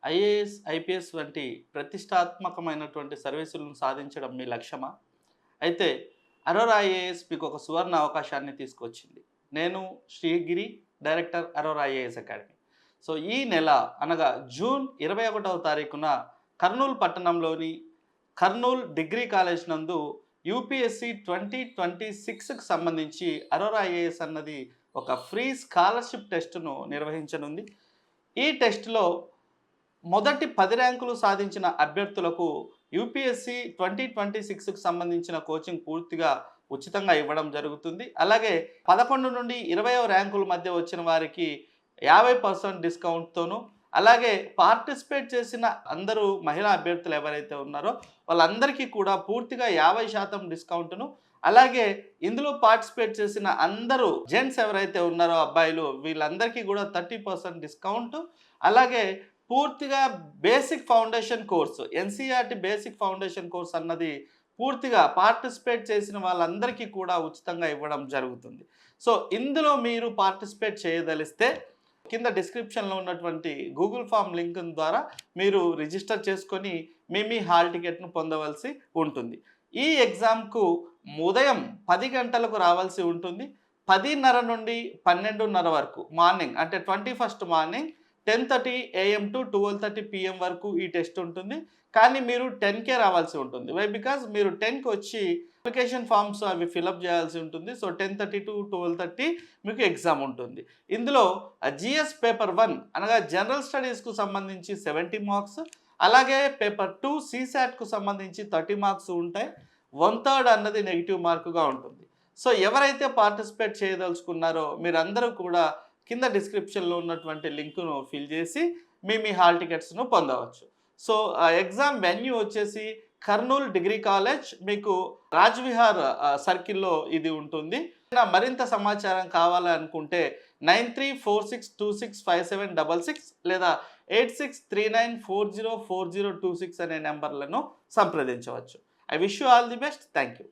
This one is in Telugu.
ఐఏఎస్, ఐపీఎస్ వంటి ప్రతిష్టాత్మకమైనటువంటి సర్వీసులను సాధించడం మీ లక్ష్యమా? అయితే అరోరా ఐఏఎస్ మీకు ఒక సువర్ణ అవకాశాన్ని తీసుకొచ్చింది. నేను Srigiri, director Arora IAS academy. So ఈ నెల అనగా జూన్ 21వ తారీఖున కర్నూలు పట్టణంలోని కర్నూలు డిగ్రీ కాలేజ్ నందు యూపీఎస్సీ 2026కి సంబంధించి అరోరా ఐఏఎస్ అన్నది ఒక ఫ్రీ స్కాలర్షిప్ టెస్ట్ను నిర్వహించనుంది. ఈ టెస్ట్లో మొదటి 10 ర్యాంకులు సాధించిన అభ్యర్థులకు యూపీఎస్సీ 2026కి సంబంధించిన కోచింగ్ పూర్తిగా ఉచితంగా ఇవ్వడం జరుగుతుంది. అలాగే 11 నుండి 20వ ర్యాంకుల మధ్య వచ్చిన వారికి 50% డిస్కౌంట్తోనూ, అలాగే పార్టిసిపేట్ చేసిన అందరూ మహిళా అభ్యర్థులు ఎవరైతే ఉన్నారో వాళ్ళందరికీ కూడా పూర్తిగా 50% డిస్కౌంట్ను, అలాగే ఇందులో పార్టిసిపేట్ చేసిన అందరూ జెంట్స్ ఎవరైతే ఉన్నారో అబ్బాయిలు వీళ్ళందరికీ కూడా 30% డిస్కౌంట్, అలాగే పూర్తిగా basic foundation course NCERT basic foundation course అన్నది పూర్తిగా పార్టిసిపేట్ చేసిన వాళ్ళందరికీ కూడా ఉచితంగా ఇవ్వడం జరుగుతుంది. సో ఇందులో మీరు పార్టిసిపేట్ చేయదలిస్తే కింద డిస్క్రిప్షన్లో ఉన్నటువంటి గూగుల్ ఫామ్ లింక్ ద్వారా మీరు రిజిస్టర్ చేసుకొని మీ హాల్ టికెట్ను పొందవలసి ఉంటుంది. ఈ ఎగ్జామ్కు ఉదయం 10 గంటలకు రావాల్సి ఉంటుంది. 10:30 నుండి 12:30 వరకు మార్నింగ్, అంటే 21st morning 10:30 AM to 12:30 PM వరకు ఈ టెస్ట్ ఉంటుంది. కానీ మీరు 10కే రావాల్సి ఉంటుంది. వై? బికాజ్ మీరు 10కి వచ్చి అప్లికేషన్ ఫామ్స్ అవి ఫిలప్ చేయాల్సి ఉంటుంది. సో 10:30 టు 12:30 మీకు ఎగ్జామ్ ఉంటుంది. ఇందులో జిఎస్ పేపర్ 1 అనగా జనరల్ స్టడీస్కు సంబంధించి 70 మార్క్స్, అలాగే పేపర్ 2 సీసాట్కు సంబంధించి 30 మార్క్స్ ఉంటాయి. 1/3 అన్నది నెగిటివ్ మార్కుగా ఉంటుంది. సో ఎవరైతే పార్టిసిపేట్ చేయదలుచుకున్నారో మీరందరూ కూడా కింద డిస్క్రిప్షన్లో ఉన్నటువంటి లింకును ఫిల్ చేసి మీ హాల్ టికెట్స్ను పొందవచ్చు. సో ఎగ్జామ్ వెన్యూ వచ్చేసి కర్నూలు డిగ్రీ కాలేజ్, మీకు రాజ్విహార్ సర్కిల్లో ఇది ఉంటుంది. మరింత సమాచారం కావాలనుకుంటే 9346265766 లేదా 8639404026 అనే నెంబర్లను సంప్రదించవచ్చు. I wish you all the best. Thank you.